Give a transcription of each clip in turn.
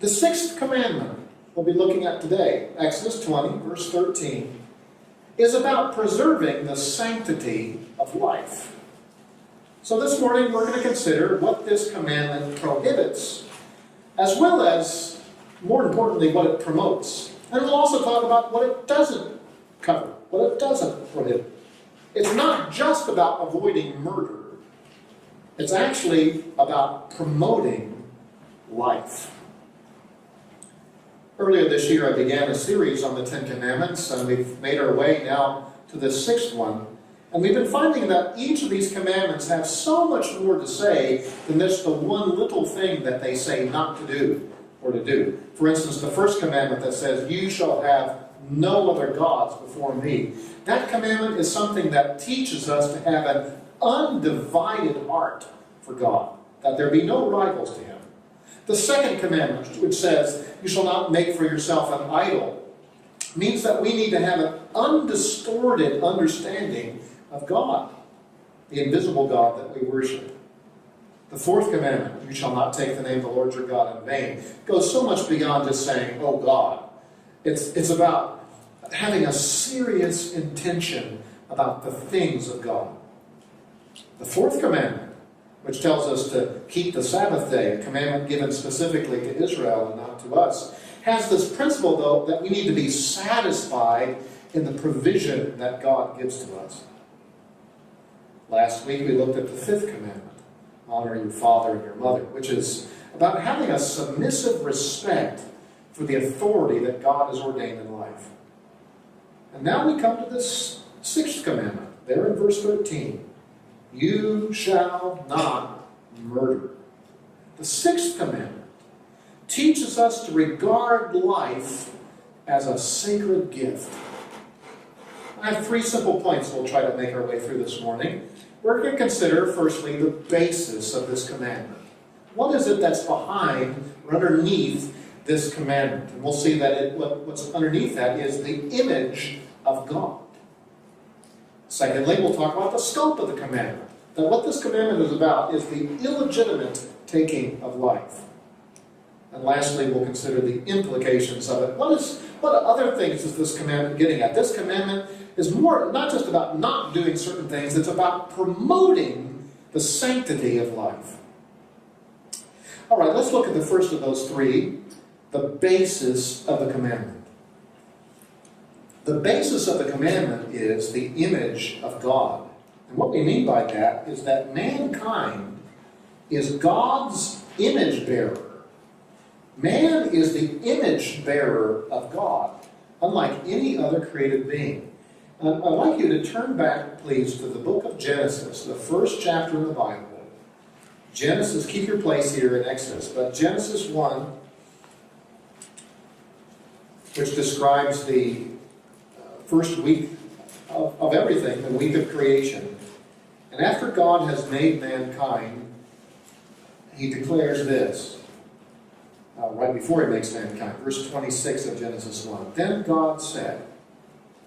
The sixth commandment we'll be looking at today, Exodus 20, verse 13, is about preserving the sanctity of life. So this morning we're going to consider what this commandment prohibits, as well as, more importantly, what it promotes. And we'll also talk about what it doesn't cover, what it doesn't prohibit. It's not just about avoiding murder. It's actually about promoting life. Earlier this year I began a series on the Ten Commandments, and we've made our way now to the sixth one. And we've been finding that each of these commandments have so much more to say than just the one little thing that they say not to do or to do. For instance, the first commandment that says, "You shall have no other gods before me." That commandment is something that teaches us to have an undivided heart for God, that there be no rivals to Him. The second commandment, which says, "You shall not make for yourself an idol," means that we need to have an undistorted understanding of God, the invisible God that we worship. The fourth commandment, "You shall not take the name of the Lord your God in vain," goes so much beyond just saying, "Oh God." It's about having a serious intention about the things of God. The fourth commandment, which tells us to keep the Sabbath day, a commandment given specifically to Israel and not to us, has this principle, though, that we need to be satisfied in the provision that God gives to us. Last week we looked at the fifth commandment, honor your father and your mother, which is about having a submissive respect for the authority that God has ordained in life. And now we come to this sixth commandment, there in verse 13. "You shall not murder." The sixth commandment teaches us to regard life as a sacred gift. I have three simple points we'll try to make our way through this morning. We're going to consider, firstly, the basis of this commandment. What is it that's behind or underneath this commandment? And we'll see that what's underneath that is the image of God. Secondly, we'll talk about the scope of the commandment. That what this commandment is about is the illegitimate taking of life. And lastly, we'll consider the implications of it. What other things is this commandment getting at? This commandment is more, not just about not doing certain things, it's about promoting the sanctity of life. All right, let's look at the first of those three, the basis of the commandment. The basis of the commandment is the image of God. And what we mean by that is that mankind is God's image bearer. Man is the image bearer of God, unlike any other created being. I'd like you to turn back, please, to the book of Genesis, the first chapter in the Bible. Genesis, keep your place here in Exodus, but Genesis 1, which describes the first week of everything, the week of creation. And after God has made mankind, He declares this, right before He makes mankind, verse 26 of Genesis 1. "Then God said,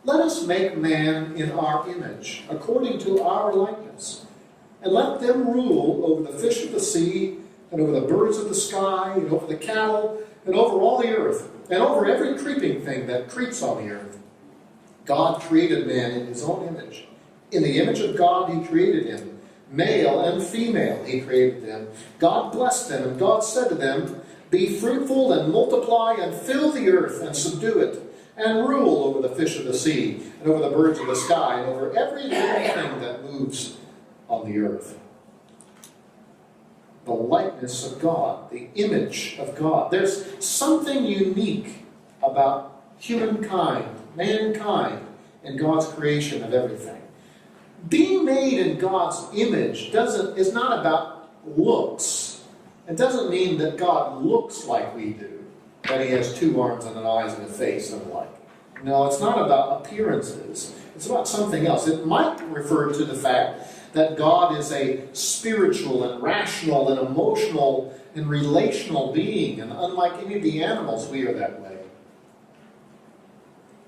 let us make man in our image, according to our likeness, and let them rule over the fish of the sea, and over the birds of the sky, and over the cattle, and over all the earth, and over every creeping thing that creeps on the earth." God created man in His own image. In the image of God He created him. Male and female He created them. God blessed them, and God said to them, "Be fruitful and multiply, and fill the earth, and subdue it, and rule over the fish of the sea, and over the birds of the sky, and over every living thing that moves on the earth." The likeness of God, the image of God. There's something unique about humankind, mankind, and God's creation of everything. Being made in God's image is not about looks. It doesn't mean that God looks like we do, that He has two arms and an eyes and a face and the like. No, it's not about appearances. It's about something else. It might refer to the fact that God is a spiritual and rational and emotional and relational being, and unlike any of the animals, we are that way.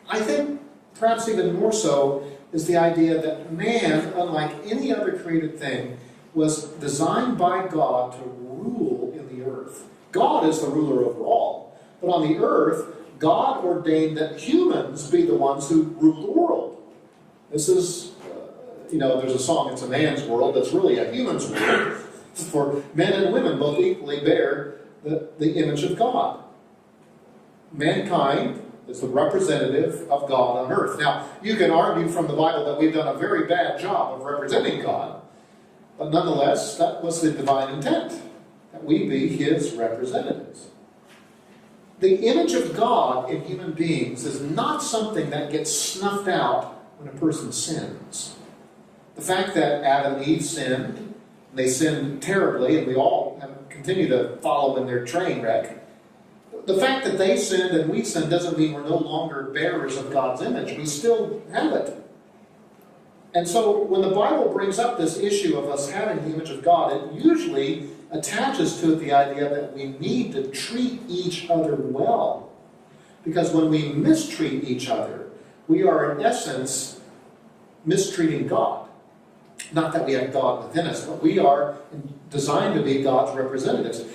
I think perhaps even more so is the idea that man, unlike any other created thing, was designed by God to rule in the earth. God is the ruler over all. But on the earth, God ordained that humans be the ones who rule the world. This is, there's a song, it's a man's world, that's really a human's world. For men and women both equally bear the image of God. Mankind is the representative of God on earth. Now, you can argue from the Bible that we've done a very bad job of representing God, but nonetheless, that was the divine intent, that we be His representatives. The image of God in human beings is not something that gets snuffed out when a person sins. The fact that Adam and Eve sinned, and they sinned terribly, and we all continue to follow in their train wreck. The fact that they sinned and we sinned doesn't mean we're no longer bearers of God's image. We still have it. And so when the Bible brings up this issue of us having the image of God, it usually attaches to it the idea that we need to treat each other well. Because when we mistreat each other, we are in essence mistreating God. Not that we have God within us, but we are designed to be God's representatives.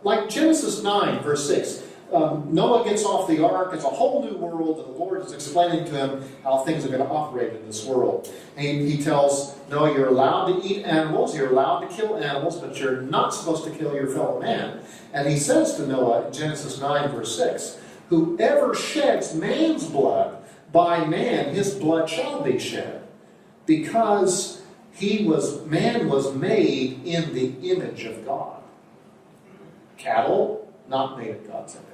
Like Genesis 9, verse 6. Noah gets off the ark. It's a whole new world, and the Lord is explaining to him how things are going to operate in this world. And he tells Noah, you're allowed to eat animals, you're allowed to kill animals, but you're not supposed to kill your fellow man. And he says to Noah in Genesis 9, verse 6, whoever sheds man's blood, by man his blood shall be shed, because man was made in the image of God. Cattle, not made in God's image.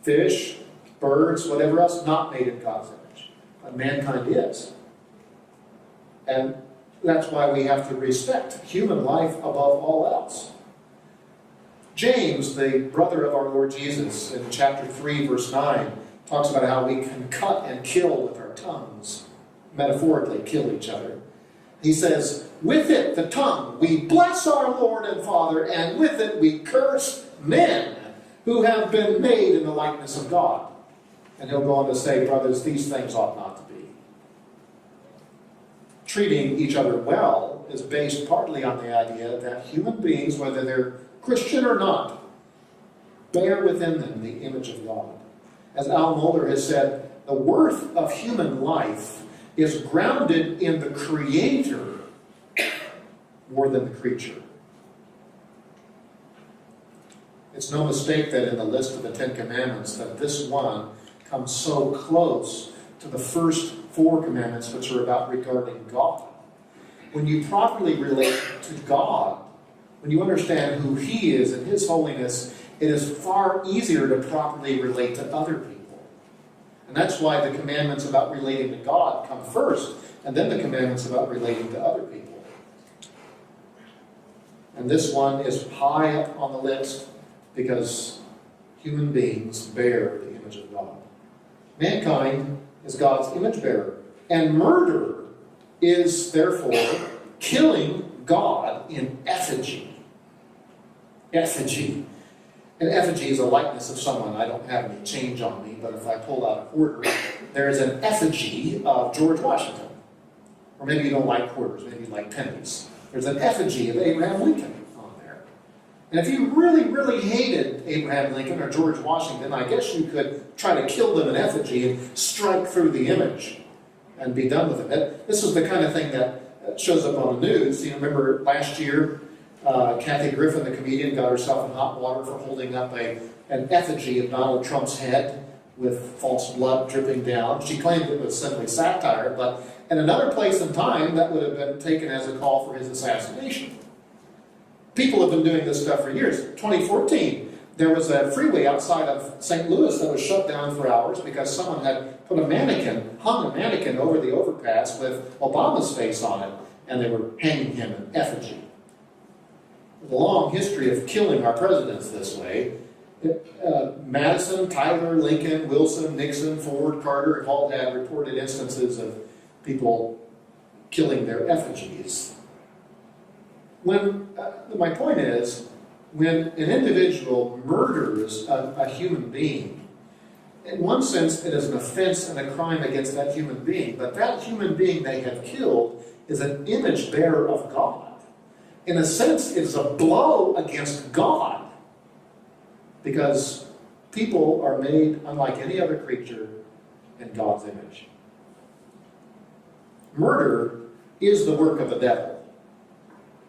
Fish, birds, whatever else, not made in God's image. But mankind is. And that's why we have to respect human life above all else. James, the brother of our Lord Jesus, in chapter 3, verse 9, talks about how we can cut and kill with our tongues. Metaphorically, kill each other. He says, with it, the tongue, we bless our Lord and Father, and with it we curse men who have been made in the likeness of God. And he'll go on to say, brothers, these things ought not to be. Treating each other well is based partly on the idea that human beings, whether they're Christian or not, bear within them the image of God. As Al Mohler has said, the worth of human life is grounded in the Creator more than the creature. It's no mistake that in the list of the Ten Commandments that this one comes so close to the first 4 commandments, which are about regarding God. When you properly relate to God, when you understand who He is and His holiness, it is far easier to properly relate to other people. And that's why the commandments about relating to God come first, and then the commandments about relating to other people. And this one is high up on the list because human beings bear the image of God. Mankind is God's image bearer. And murder is, therefore, killing God in effigy. Effigy. An effigy is a likeness of someone. I don't have any change on me, but if I pull out a quarter, there is an effigy of George Washington. Or maybe you don't like quarters, maybe you like pennies. There's an effigy of Abraham Lincoln on there. And if you really, really hated Abraham Lincoln or George Washington, I guess you could try to kill them in effigy and strike through the image and be done with it. This is the kind of thing that shows up on the news. You remember last year, Kathy Griffin, the comedian, got herself in hot water for holding up an effigy of Donald Trump's head with false blood dripping down. She claimed it was simply satire, but in another place and time, that would have been taken as a call for his assassination. People have been doing this stuff for years. 2014, there was a freeway outside of St. Louis that was shut down for hours because someone had put hung a mannequin over the overpass with Obama's face on it, and they were hanging him in effigy. With a long history of killing our presidents this way, Madison, Tyler, Lincoln, Wilson, Nixon, Ford, Carter have all had reported instances of people killing their effigies. My point is, when an individual murders a human being, in one sense it is an offense and a crime against that human being, but that human being they have killed is an image bearer of God. In a sense, it is a blow against God. because people are made unlike any other creature in God's image. Murder is the work of the devil,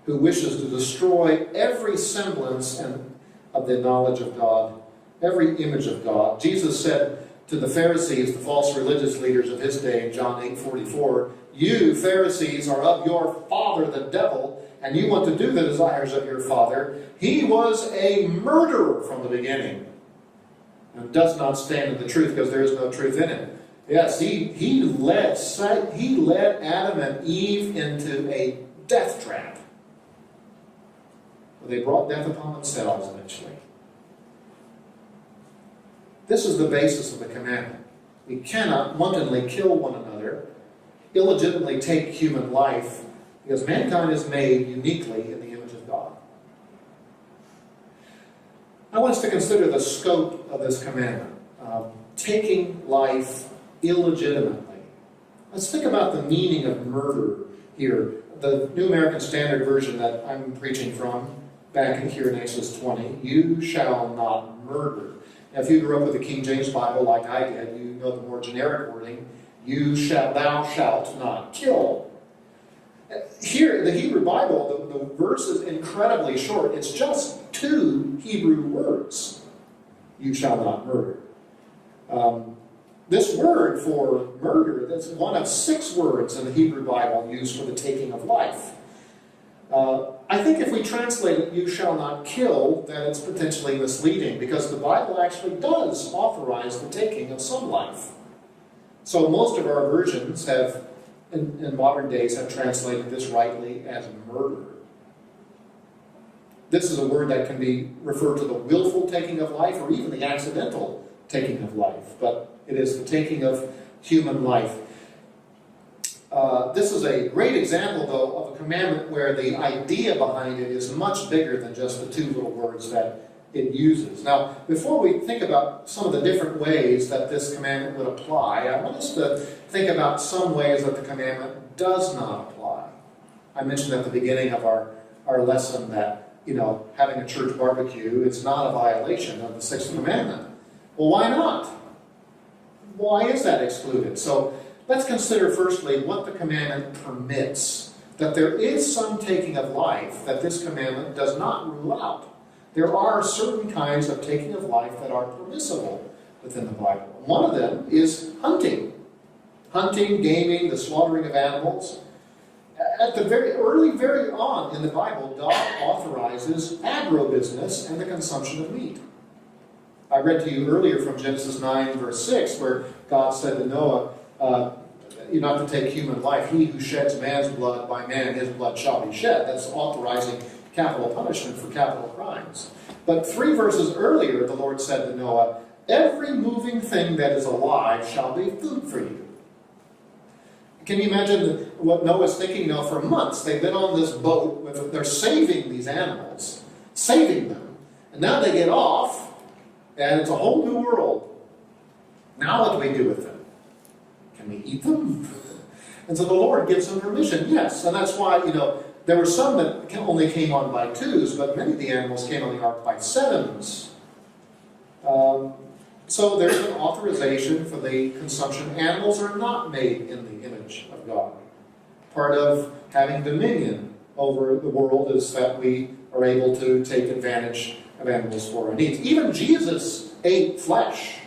who wishes to destroy every semblance of the knowledge of God, every image of God. Jesus said to the Pharisees, the false religious leaders of his day, in John 8:44, "You, Pharisees, are of your father the devil, and you want to do the desires of your father. He was a murderer from the beginning, and does not stand in the truth, because there is no truth in him." Yes, he led Adam and Eve into a death trap. They brought death upon themselves eventually. This is the basis of the commandment. We cannot wantonly kill one another, illegitimately take human life, because mankind is made uniquely in the image of God. I want us to consider the scope of this commandment. Taking life illegitimately. Let's think about the meaning of murder here. The New American Standard Version that I'm preaching from, back in here in Exodus 20, "You shall not murder." Now, if you grew up with the King James Bible like I did, you know the more generic wording, "Thou shalt not kill." Here, in the Hebrew Bible, the verse is incredibly short. It's just 2 Hebrew words. "You shall not murder." This word for murder, that's one of 6 words in the Hebrew Bible used for the taking of life. I think if we translate it, "you shall not kill," then it's potentially misleading, because the Bible actually does authorize the taking of some life. So most of our versions have, in modern days, have translated this rightly as murder. This is a word that can be referred to the willful taking of life, or even the accidental taking of life, but it is the taking of human life. This is a great example, though, of a commandment where the idea behind it is much bigger than just the 2 little words that it uses. Now, before we think about some of the different ways that this commandment would apply, I want us to think about some ways that the commandment does not apply. I mentioned at the beginning of our lesson that, having a church barbecue is not a violation of the 6th commandment. Well, why not? Why is that excluded? So let's consider firstly what the commandment permits. That there is some taking of life that this commandment does not rule out. There are certain kinds of taking of life that are permissible within the Bible. One of them is hunting. Hunting, gaming, the slaughtering of animals. At the very on in the Bible, God authorizes agribusiness and the consumption of meat. I read to you earlier from Genesis 9, verse 6, where God said to Noah, "You're not to take human life. He who sheds man's blood, by man his blood shall be shed." That's authorizing capital punishment for capital crimes. But 3 verses earlier, the Lord said to Noah, "Every moving thing that is alive shall be food for you." Can you imagine what Noah's thinking? For months they've been on this boat, they're saving these animals, saving them, and now they get off, and it's a whole new world. Now what do we do with them? Can we eat them? And so the Lord gives them permission, yes. And that's why, there were some that only came on by 2s, but many of the animals came on the ark by 7s. So there's an authorization for the consumption. Animals are not made in the image of God. Part of having dominion over the world is that we are able to take advantage of animals for our needs. Even Jesus ate flesh.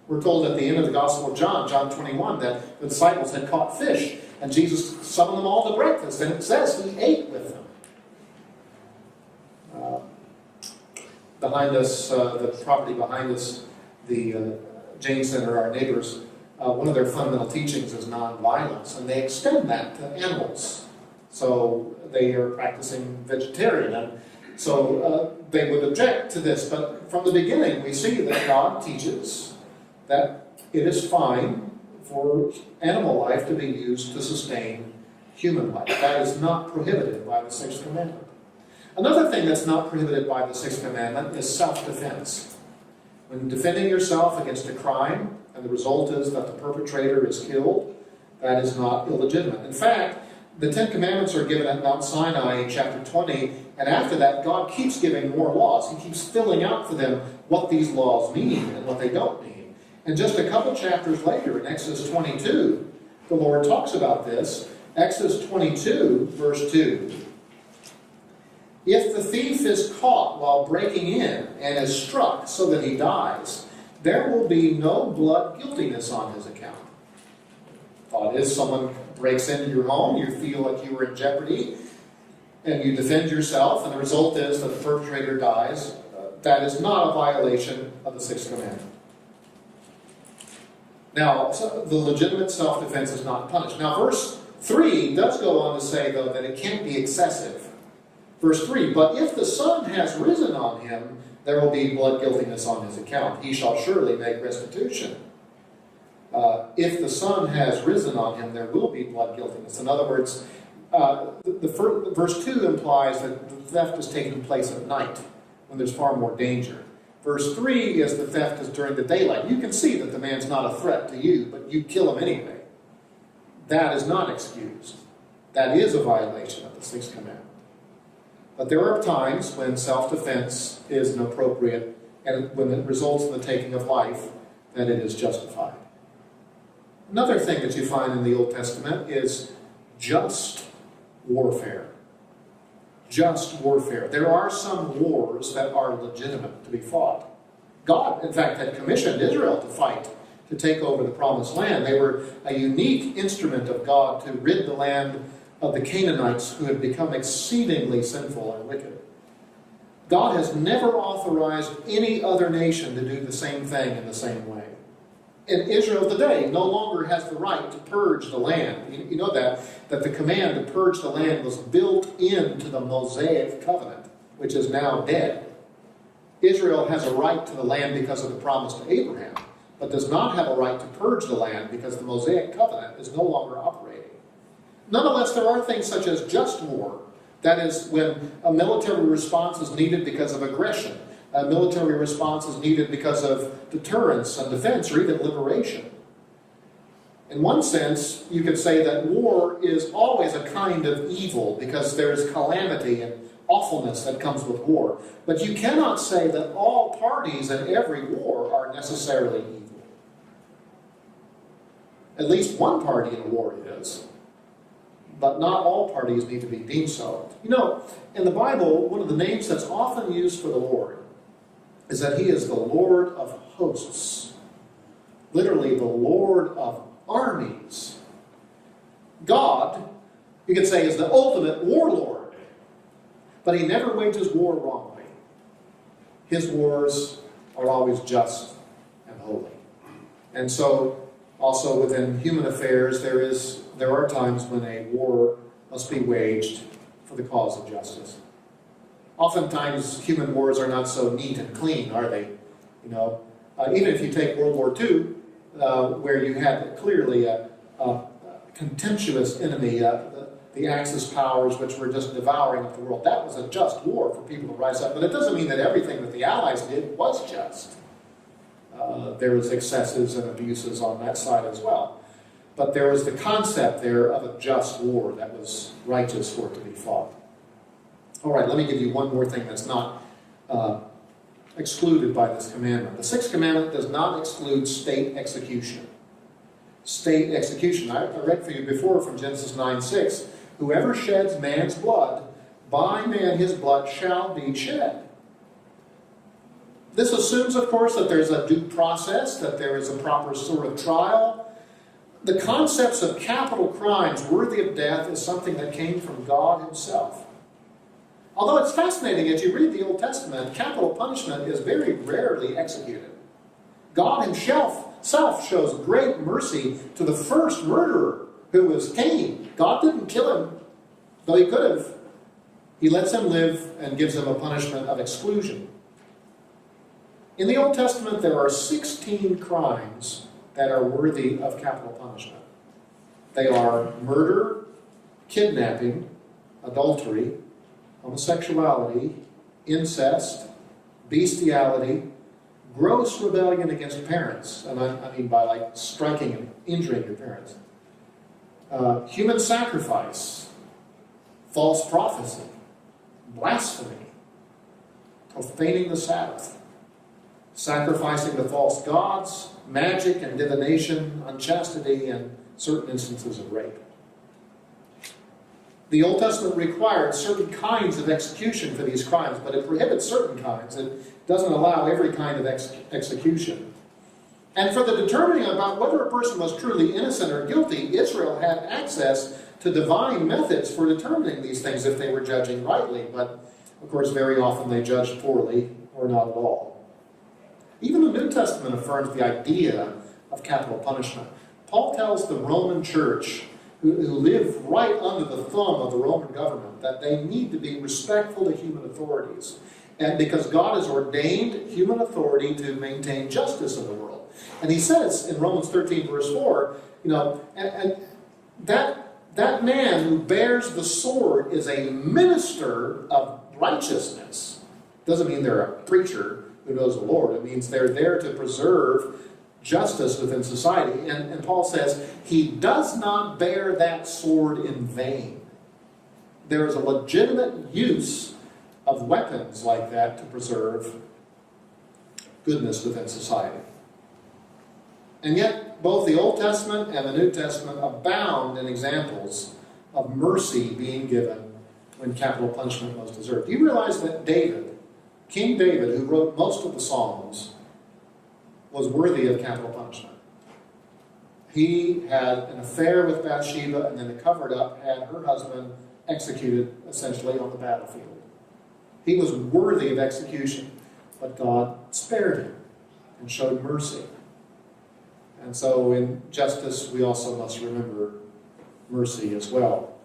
We're told at the end of the Gospel of John, John 21, that the disciples had caught fish, and Jesus summoned them all to breakfast, and it says he ate with them. Behind us, the property behind us, the Jain Center, our neighbors, one of their fundamental teachings is nonviolence, and they extend that to animals. So they are practicing vegetarian, and so they would object to this. But from the beginning, we see that God teaches that it is fine for animal life to be used to sustain human life. That is not prohibited by the 6th commandment. Another thing that's not prohibited by the 6th commandment is self-defense. When defending yourself against a crime, and the result is that the perpetrator is killed, that is not illegitimate. In fact, The Ten Commandments are given at Mount Sinai in chapter 20, and after that, God keeps giving more laws. He keeps filling out for them what these laws mean and what they don't mean. And just a couple chapters later, in Exodus 22, the Lord talks about this. Exodus 22, verse 2. If the thief is caught while breaking in and is struck so that he dies, there will be no blood guiltiness on his account. Thought is, someone breaks into your home, you feel like you were in jeopardy, and you defend yourself, and the result is that the perpetrator dies. That is not a violation of the Sixth Commandment. Now, so the legitimate self-defense is not punished. Now, verse 3 does go on to say, though, that it can't be excessive. Verse 3, but if the sun has risen on him, there will be blood guiltiness on his account. He shall surely make restitution. If the sun has risen on him, there will be blood guiltiness. In other words, verse 2 implies that the theft is taking place at night, when there's far more danger. Verse 3 is the theft is during the daylight. You can see that the man's not a threat to you, but you kill him anyway. That is not excused. That is a violation of the Sixth Commandment. But there are times when self-defense is inappropriate, and when it results in the taking of life, that it is justified. Another thing that you find in the Old Testament is just warfare. Just warfare. There are some wars that are legitimate to be fought. God, in fact, had commissioned Israel to fight, to take over the Promised Land. They were a unique instrument of God to rid the land of the Canaanites who had become exceedingly sinful and wicked. God has never authorized any other nation to do the same thing in the same way. And Israel today no longer has the right to purge the land. You know that the command to purge the land was built into the Mosaic covenant, which is now dead. Israel has a right to the land because of the promise to Abraham, but does not have a right to purge the land because the Mosaic covenant is no longer operating. Nonetheless, there are things such as just war. That is, when a military response is needed because of aggression. A military response is needed because of deterrence and defense, or even liberation. In one sense, you could say that war is always a kind of evil because there is calamity and awfulness that comes with war. But you cannot say that all parties in every war are necessarily evil. At least one party in a war is. But not all parties need to be deemed so. You know, in the Bible, one of the names that's often used for the Lord is that he is the Lord of hosts. Literally, the Lord of armies. God, you could say, is the ultimate warlord. But he never wages war wrongly. His wars are always just and holy. And so, also within human affairs, there are times when a war must be waged for the cause of justice. Oftentimes, human wars are not so neat and clean, are they? You know, even if you take World War II, where you had clearly a contemptuous enemy, the Axis powers, which were just devouring the world. That was a just war for people to rise up. But it doesn't mean that everything that the Allies did was just. There was excesses and abuses on that side as well. But there was the concept there of a just war that was righteous for it to be fought. All right, let me give you one more thing that's not excluded by this commandment. The Sixth Commandment does not exclude state execution. State execution. I read for you before from Genesis 9:6. Whoever sheds man's blood, by man his blood shall be shed. This assumes, of course, that there's a due process, that there is a proper sort of trial. The concepts of capital crimes worthy of death is something that came from God himself. Although it's fascinating, as you read the Old Testament, capital punishment is very rarely executed. God himself shows great mercy to the first murderer, who was Cain. God didn't kill him, though he could have. He lets him live and gives him a punishment of exclusion. In the Old Testament, there are 16 crimes that are worthy of capital punishment. They are murder, kidnapping, adultery, homosexuality, incest, bestiality, gross rebellion against parents, and I mean by like striking and injuring your parents, human sacrifice, false prophecy, blasphemy, profaning the Sabbath, sacrificing to false gods, magic and divination, unchastity, and certain instances of rape. The Old Testament required certain kinds of execution for these crimes, but it prohibits certain kinds. It doesn't allow every kind of execution. And for the determining about whether a person was truly innocent or guilty, Israel had access to divine methods for determining these things if they were judging rightly. But, of course, very often they judged poorly or not at all. Even the New Testament affirms the idea of capital punishment. Paul tells the Roman church, who live right under the thumb of the Roman government, that they need to be respectful to human authorities. And because God has ordained human authority to maintain justice in the world. And he says in Romans 13, verse 4, and that man who bears the sword is a minister of righteousness. Doesn't mean they're a preacher who knows the Lord. It means they're there to preserve justice within society. And Paul says he does not bear that sword in vain. There is a legitimate use of weapons like that to preserve goodness within society. And yet, both the Old Testament and the New Testament abound in examples of mercy being given when capital punishment was deserved. Do you realize that David, King David, who wrote most of the Psalms, was worthy of capital punishment? He had an affair with Bathsheba, and then to cover it up, had her husband executed, essentially, on the battlefield. He was worthy of execution, but God spared him and showed mercy. And so in justice, we also must remember mercy as well.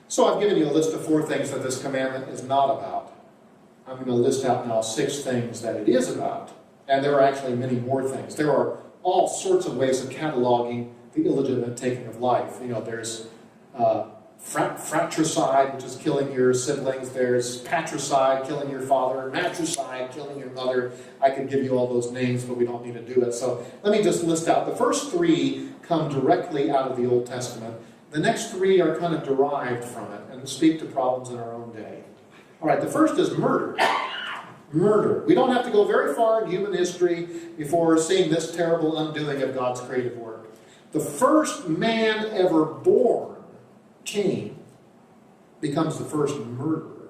So I've given you a list of 4 things that this commandment is not about. I'm going to list out now 6 things that it is about. And there are actually many more things. There are all sorts of ways of cataloging the illegitimate taking of life. There's fratricide, which is killing your siblings. There's patricide, killing your father. Matricide, killing your mother. I could give you all those names, but we don't need to do it. So let me just list out. The first 3 come directly out of the Old Testament. The next 3 are kind of derived from it and speak to problems in our own day. All right, the first is murder. Murder. We don't have to go very far in human history before seeing this terrible undoing of God's creative work. The first man ever born, Cain, becomes the first murderer,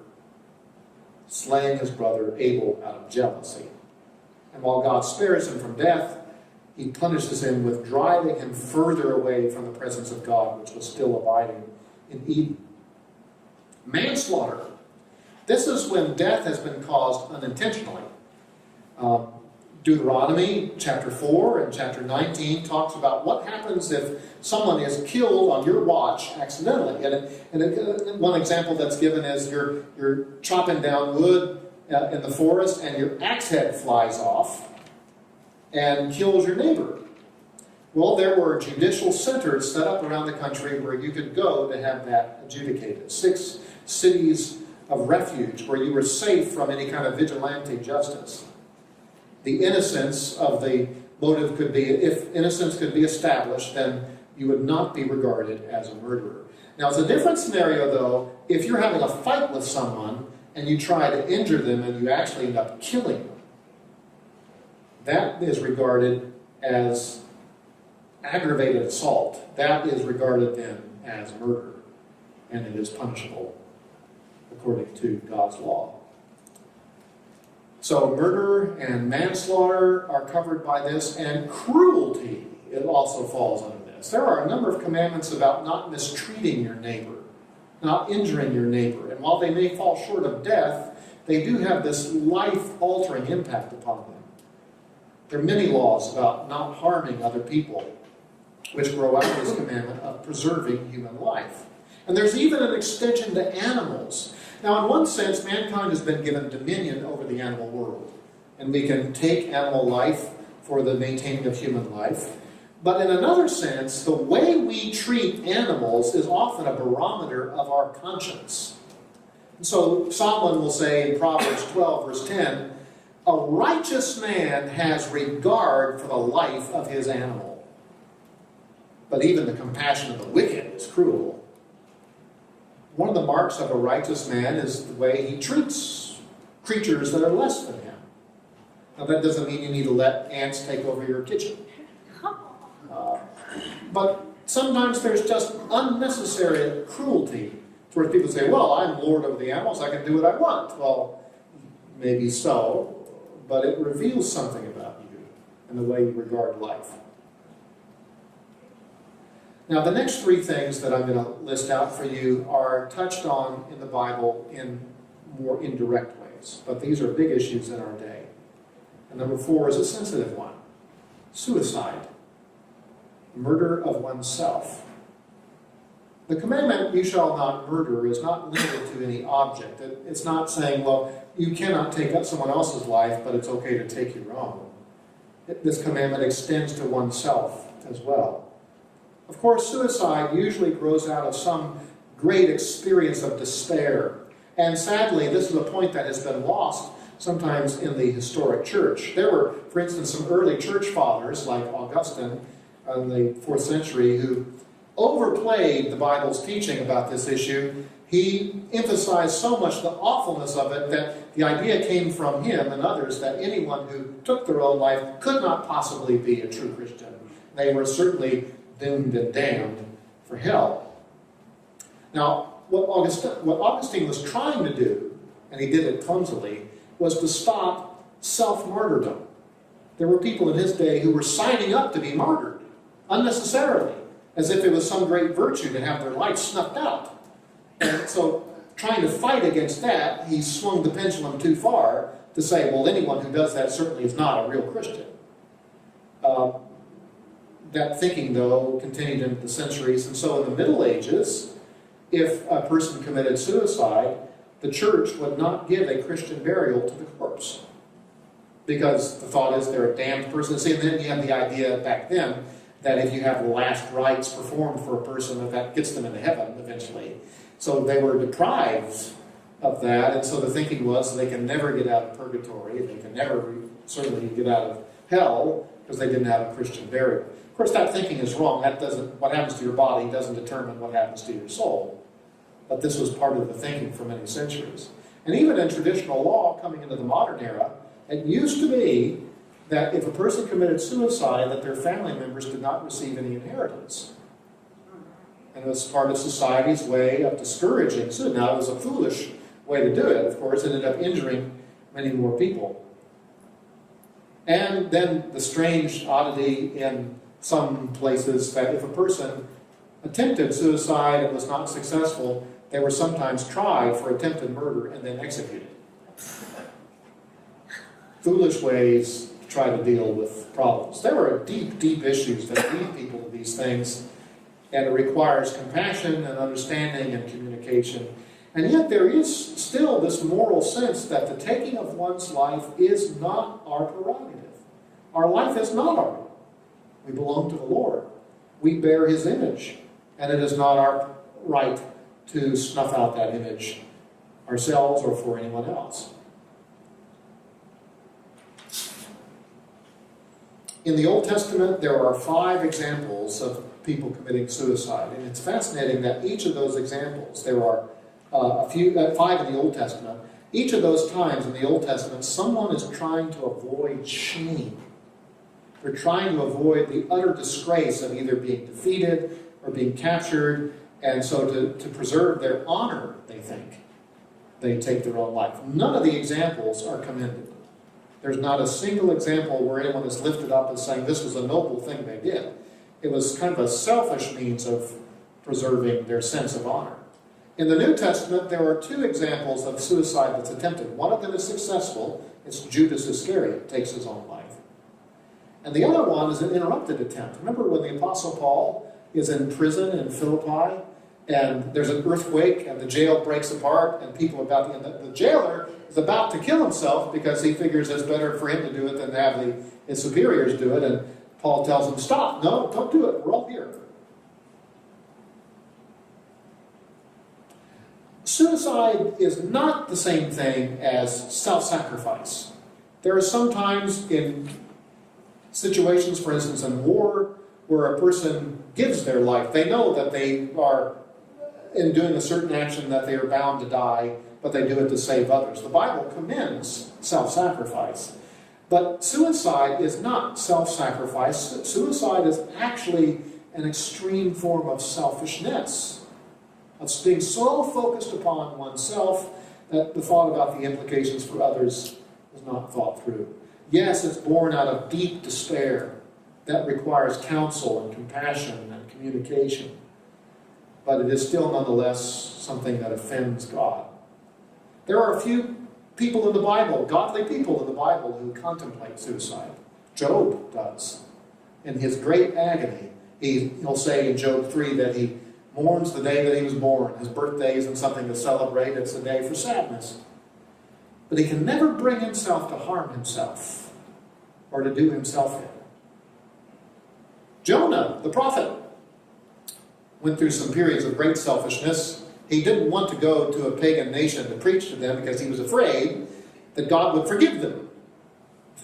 slaying his brother Abel out of jealousy. And while God spares him from death, he punishes him with driving him further away from the presence of God, which was still abiding in Eden. Manslaughter. This is when death has been caused unintentionally. Deuteronomy chapter 4 and chapter 19 talks about what happens if someone is killed on your watch accidentally. And one example that's given is you're chopping down wood in the forest and your axe head flies off and kills your neighbor. Well, there were judicial centers set up around the country where you could go to have that adjudicated. 6 cities of refuge where you were safe from any kind of vigilante justice. The innocence of the motive could be, if innocence could be established, then you would not be regarded as a murderer. Now, it's a different scenario, though, if you're having a fight with someone and you try to injure them and you actually end up killing them. That is regarded as aggravated assault. That is regarded then as murder, and it is punishable according to God's law. So murder and manslaughter are covered by this, and cruelty, it also falls under this. There are a number of commandments about not mistreating your neighbor, not injuring your neighbor. And while they may fall short of death, they do have this life-altering impact upon them. There are many laws about not harming other people, which grow out of this commandment of preserving human life. And there's even an extension to animals. Now, in one sense, mankind has been given dominion over the animal world. And we can take animal life for the maintaining of human life. But in another sense, the way we treat animals is often a barometer of our conscience. And so Solomon will say in Proverbs 12, verse 10, a righteous man has regard for the life of his animal. but even the compassion of the wicked is cruel. One of the marks of a righteous man is the way he treats creatures that are less than him. Now, that doesn't mean you need to let ants take over your kitchen. But sometimes there's just unnecessary cruelty towards people who say, well, I'm Lord over the animals, I can do what I want. Well, maybe so, but it reveals something about you and the way you regard life. Now, the next three things that I'm going to list out for you are touched on in the Bible in more indirect ways, but these are big issues in our day. And number 4 is a sensitive one: suicide, murder of oneself. The commandment, you shall not murder, is not limited to any object. It's not saying, well, you cannot take up someone else's life, but it's okay to take your own. This commandment extends to oneself as well. Of course, suicide usually grows out of some great experience of despair. And sadly, this is a point that has been lost sometimes in the historic church. There were, for instance, some early church fathers like Augustine in the 4th century who overplayed the Bible's teaching about this issue. He emphasized so much the awfulness of it that the idea came from him and others that anyone who took their own life could not possibly be a true Christian. They were certainly doomed and damned for hell. Now, what Augustine was trying to do, and he did it clumsily, was to stop self-martyrdom. There were people in his day who were signing up to be martyred unnecessarily, as if it was some great virtue to have their life snuffed out. And so, trying to fight against that, he swung the pendulum too far to say, well, anyone who does that certainly is not a real Christian. That thinking, though, continued into the centuries, and so in the Middle Ages, if a person committed suicide, the church would not give a Christian burial to the corpse, because the thought is they're a damned person. See, and then you have the idea back then that if you have last rites performed for a person, that gets them into heaven eventually. So they were deprived of that, and so the thinking was they can never get out of purgatory, they can never certainly get out of hell, because they didn't have a Christian burial. Of course, that thinking is wrong. What happens to your body doesn't determine what happens to your soul. But this was part of the thinking for many centuries. And even in traditional law, coming into the modern era, it used to be that if a person committed suicide, that their family members did not receive any inheritance. And it was part of society's way of discouraging suicide. Now, it was a foolish way to do it, of course. It ended up injuring many more people. And then the strange oddity in some places that if a person attempted suicide and was not successful, they were sometimes tried for attempted murder and then executed. Foolish ways to try to deal with problems. There are deep, deep issues that lead people to these things, and it requires compassion and understanding and communication. And yet there is still this moral sense that the taking of one's life is not our prerogative. Our life is not our own. We belong to the Lord. We bear His image, and it is not our right to snuff out that image ourselves or for anyone else. In the Old Testament, there are 5 examples of people committing suicide, and it's fascinating that each of those examples, there are 5 in the Old Testament, each of those times in the Old Testament, someone is trying to avoid shame. They're trying to avoid the utter disgrace of either being defeated or being captured, and so to preserve their honor, they think, they take their own life. None of the examples are commended. There's not a single example where anyone is lifted up as saying this was a noble thing they did. It was kind of a selfish means of preserving their sense of honor. In the New Testament, there are 2 examples of suicide that's attempted. One of them is successful. It's Judas Iscariot takes his own life. And the other one is an interrupted attempt. Remember when the Apostle Paul is in prison in Philippi, and there's an earthquake, and the jail breaks apart, and people are about to, and the jailer is about to kill himself because he figures it's better for him to do it than to have his superiors do it, and Paul tells him, stop, no, don't do it, we're all here. Suicide is not the same thing as self-sacrifice. There are sometimes in situations, for instance, in war, where a person gives their life. They know that they are, in doing a certain action, that they are bound to die, but they do it to save others. The Bible commends self-sacrifice. But suicide is not self-sacrifice. Suicide is actually an extreme form of selfishness. Of being so focused upon oneself that the thought about the implications for others is not thought through. Yes, it's born out of deep despair that requires counsel and compassion and communication. But it is still nonetheless something that offends God. There are a few people in the Bible, godly people in the Bible, who contemplate suicide. Job does. In his great agony, he'll say in Job 3 that he mourns the day that he was born. His birthday isn't something to celebrate, it's a day for sadness. But he can never bring himself to harm himself or to do himself in. Jonah, the prophet, went through some periods of great selfishness. He didn't want to go to a pagan nation to preach to them because he was afraid that God would forgive them.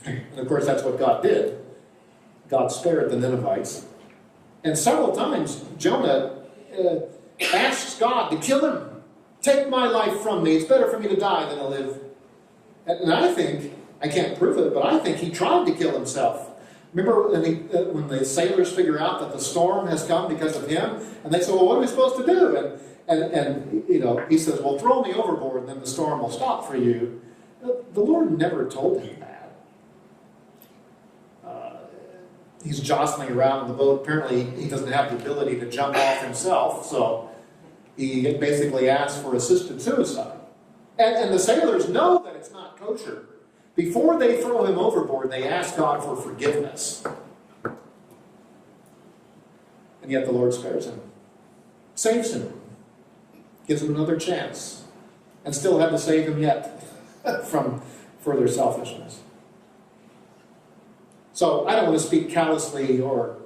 And of course, that's what God did. God spared the Ninevites. And several times, Jonah asks God to kill him. Take my life from me. It's better for me to die than to live. And I think, I can't prove it, but I think he tried to kill himself. Remember when the sailors figure out that the storm has come because of him? And they say, well, what are we supposed to do? And he says, well, throw me overboard and then the storm will stop for you. The Lord never told him that. He's jostling around in the boat. Apparently, he doesn't have the ability to jump off himself, so he basically asks for assisted suicide. And the sailors know that it's not kosher. Before they throw him overboard, they ask God for forgiveness. And yet the Lord spares him, saves him, gives him another chance, and still had to save him yet from further selfishness. So I don't want to speak callously or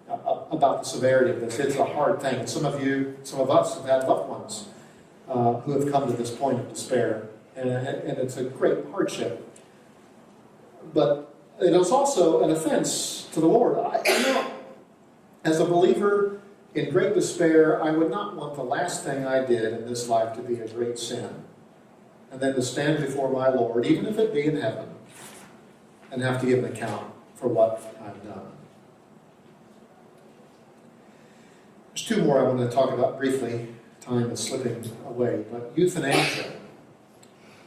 about the severity of this. It's a hard thing. And some of us have had loved ones who have come to this point of despair. And it's a great hardship. But it is also an offense to the Lord. As a believer in great despair, I would not want the last thing I did in this life to be a great sin. And then to stand before my Lord, even if it be in heaven, and have to give an account for what I've done. There's two more I want to talk about briefly. Time is slipping away. But euthanasia.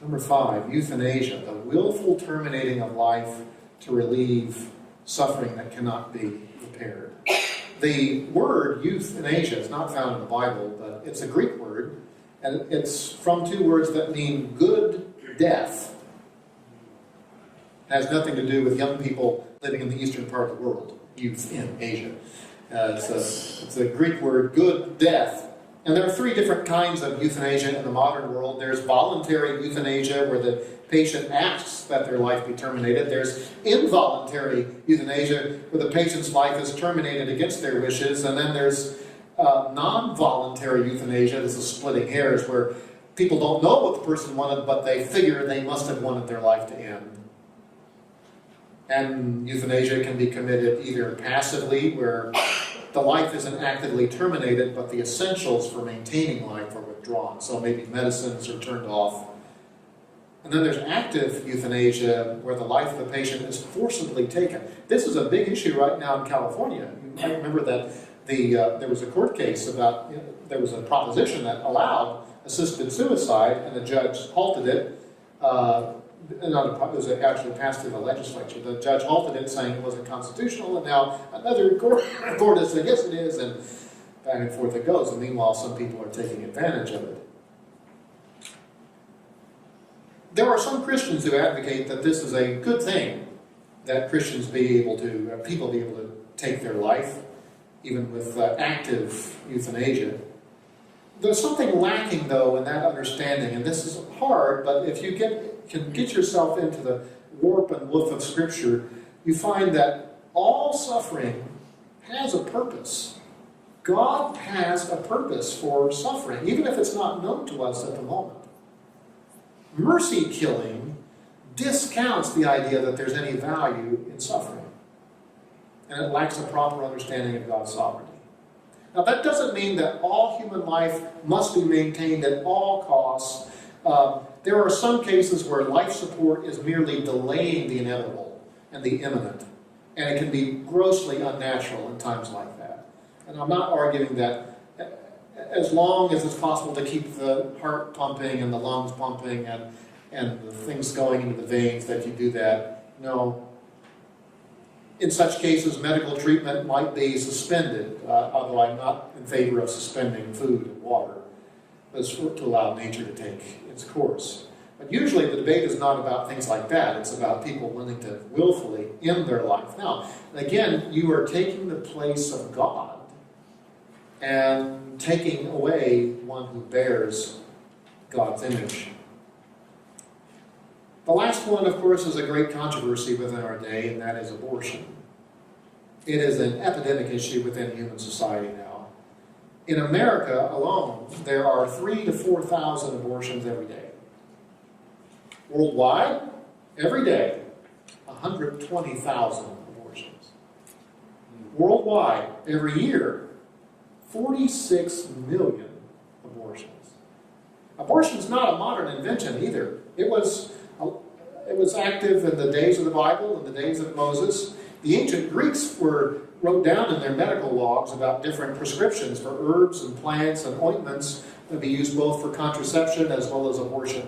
Number 5, euthanasia, the willful terminating of life to relieve suffering that cannot be repaired. The word euthanasia is not found in the Bible, but it's a Greek word, and it's from two words that mean good death. It has nothing to do with young people living in the eastern part of the world, youth in Asia. It's a Greek word, good death. And there are 3 different kinds of euthanasia in the modern world. There's voluntary euthanasia, where the patient asks that their life be terminated. There's involuntary euthanasia, where the patient's life is terminated against their wishes. And then there's non-voluntary euthanasia. This is splitting hairs, where people don't know what the person wanted, but they figure they must have wanted their life to end. And euthanasia can be committed either passively, where the life isn't actively terminated, but the essentials for maintaining life are withdrawn. So maybe medicines are turned off. And then there's active euthanasia, where the life of the patient is forcibly taken. This is a big issue right now in California. You might remember that there was a court case about, there was a proposition that allowed assisted suicide, and the judge halted it. It was actually passed through the legislature. The judge halted it, saying it wasn't constitutional, and now another court has said, yes, it is, and back and forth it goes. And meanwhile, some people are taking advantage of it. There are some Christians who advocate that this is a good thing, that Christians people be able to take their life, even with active euthanasia. There's something lacking, though, in that understanding, and this is hard, but if you can get yourself into the warp and woof of Scripture, you find that all suffering has a purpose. God has a purpose for suffering, even if it's not known to us at the moment. Mercy killing discounts the idea that there's any value in suffering. and it lacks a proper understanding of God's sovereignty. Now, that doesn't mean that all human life must be maintained at all costs. There are some cases where life support is merely delaying the inevitable and the imminent, and it can be grossly unnatural in times like that. And I'm not arguing that as long as it's possible to keep the heart pumping and the lungs pumping and the things going into the veins, that you do that. No. In such cases, medical treatment might be suspended, although I'm not in favor of suspending food and water, to allow nature to take its course. But usually the debate is not about things like that. It's about people willing to willfully end their life. Now, again, you are taking the place of God and taking away one who bears God's image. The last one, of course, is a great controversy within our day, and that is abortion. It is an epidemic issue within human society now. In America alone, there are 3,000 to 4,000 abortions every day. Worldwide, every day, 120,000 abortions. Worldwide, every year, 46 million abortions. Abortion is not a modern invention either. It was active in the days of the Bible, in the days of Moses. The ancient Greeks wrote down in their medical logs about different prescriptions for herbs and plants and ointments that be used both for contraception as well as abortion.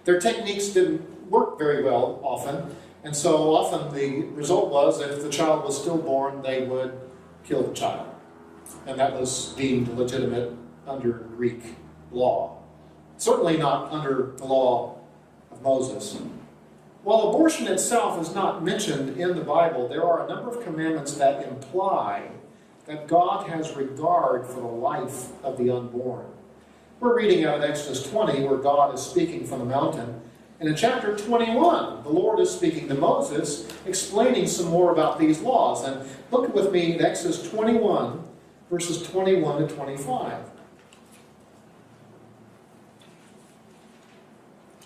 Their techniques didn't work very well often, and so often the result was that if the child was stillborn, they would kill the child. And that was deemed legitimate under Greek law. Certainly not under the law of Moses. While abortion itself is not mentioned in the Bible, there are a number of commandments that imply that God has regard for the life of the unborn. We're reading out of Exodus 20, where God is speaking from the mountain. And in chapter 21, the Lord is speaking to Moses, explaining some more about these laws. And look with me at Exodus 21, verses 21 to 25.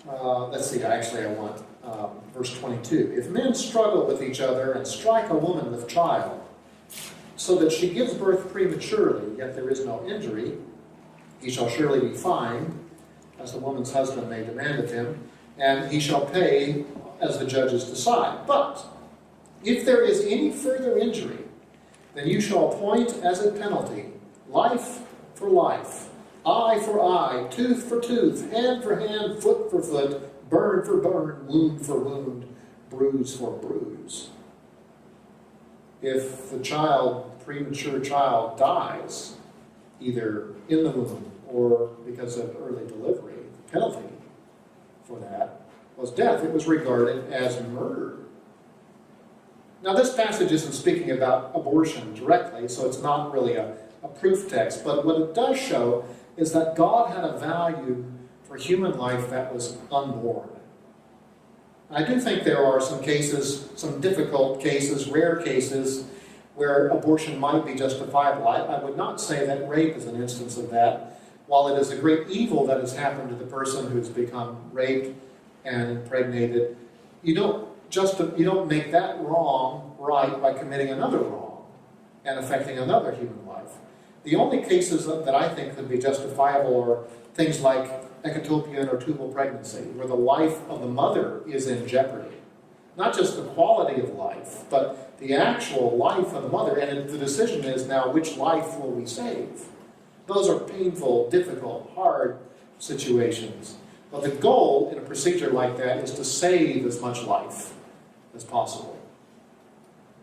Let's see, I want verse 22. If men struggle with each other and strike a woman with child, so that she gives birth prematurely, yet there is no injury, he shall surely be fined, as the woman's husband may demand of him, and he shall pay as the judges decide. But if there is any further injury, then you shall appoint as a penalty life for life, eye for eye, tooth for tooth, hand for hand, foot for foot, burn for burn, wound for wound, bruise for bruise. If the premature child, dies, either in the womb or because of early delivery, the penalty for that was death. It was regarded as murder. Now, this passage isn't speaking about abortion directly, so it's not really a proof text, but what it does show is that God had a value for human life that was unborn. I do think there are some cases, some difficult cases, rare cases, where abortion might be justifiable. I would not say that rape is an instance of that. While it is a great evil that has happened to the person who's become raped and impregnated, you don't make that wrong right by committing another wrong and affecting another human life. The only cases that I think could be justifiable are things like ectopion or tubal pregnancy, where the life of the mother is in jeopardy. Not just the quality of life, but the actual life of the mother. And the decision is now, which life will we save? Those are painful, difficult, hard situations. But the goal in a procedure like that is to save as much life as possible.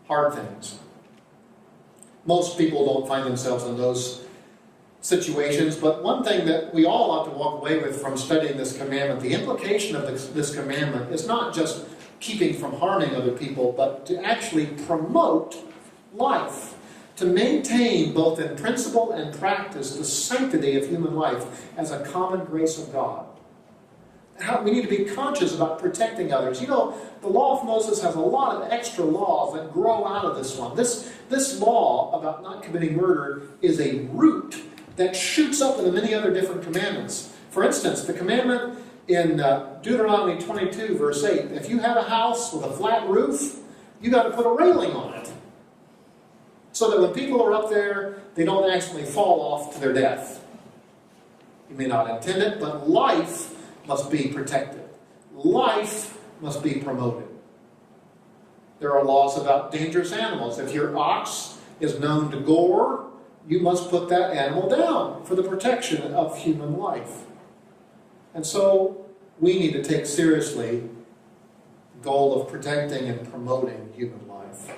Hard things. Most people don't find themselves in those situations, but one thing that we all ought to walk away with from studying this commandment, the implication of this commandment is not just keeping from harming other people, but to actually promote life, to maintain both in principle and practice the sanctity of human life as a common grace of God. We need to be conscious about protecting others. You know, the law of Moses has a lot of extra laws that grow out of this one. This law about not committing murder is a root that shoots up into many other different commandments. For instance, the commandment in Deuteronomy 22, verse 8, if you have a house with a flat roof, you got to put a railing on it. so that when people are up there, they don't actually fall off to their death. You may not intend it, but life must be protected. Life must be promoted. There are laws about dangerous animals. If your ox is known to gore, you must put that animal down for the protection of human life. And so we need to take seriously the goal of protecting and promoting human life.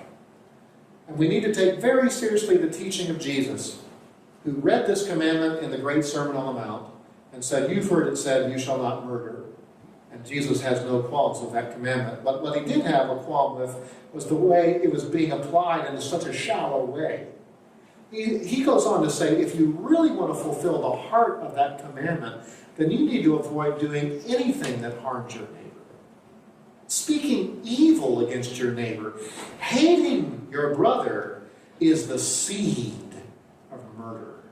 And we need to take very seriously the teaching of Jesus, who read this commandment in the Great Sermon on the Mount and said, "You've heard it said, you shall not murder." And Jesus has no qualms with that commandment. But what he did have a qualm with was the way it was being applied in such a shallow way. He goes on to say, if you really want to fulfill the heart of that commandment, then you need to avoid doing anything that harms your neighbor. Speaking evil against your neighbor, hating your brother, is the seed of murder.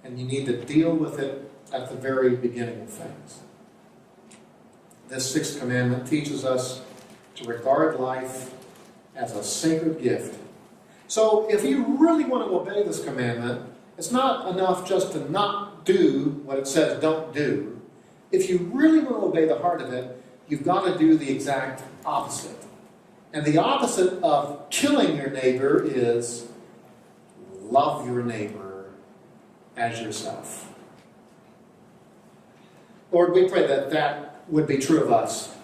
And you need to deal with it at the very beginning of things. This sixth commandment teaches us to regard life as a sacred gift. So if you really want to obey this commandment, it's not enough just to not do what it says don't do. If you really want to obey the heart of it, you've got to do the exact opposite. And the opposite of killing your neighbor is love your neighbor as yourself. Lord, we pray that that would be true of us,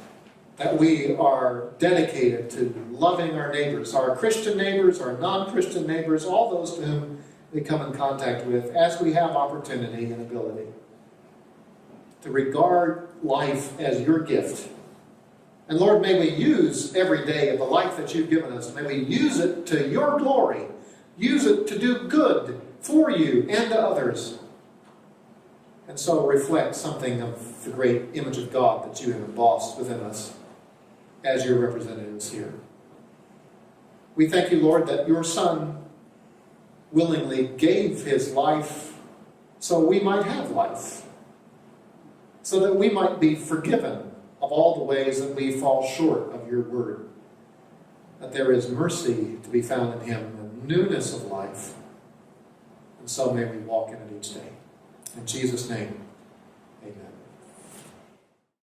that we are dedicated to loving our neighbors, our Christian neighbors, our non-Christian neighbors, all those to whom we come in contact with, as we have opportunity and ability, to regard life as your gift. And Lord, may we use every day of the life that you've given us, may we use it to your glory, use it to do good for you and to others, and so reflect something of the great image of God that you have embossed within us as your representatives here. We thank you, Lord, that your Son willingly gave his life so we might have life, so that we might be forgiven of all the ways that we fall short of your word, that there is mercy to be found in him, and newness of life, and so may we walk in it each day. In Jesus' name, amen.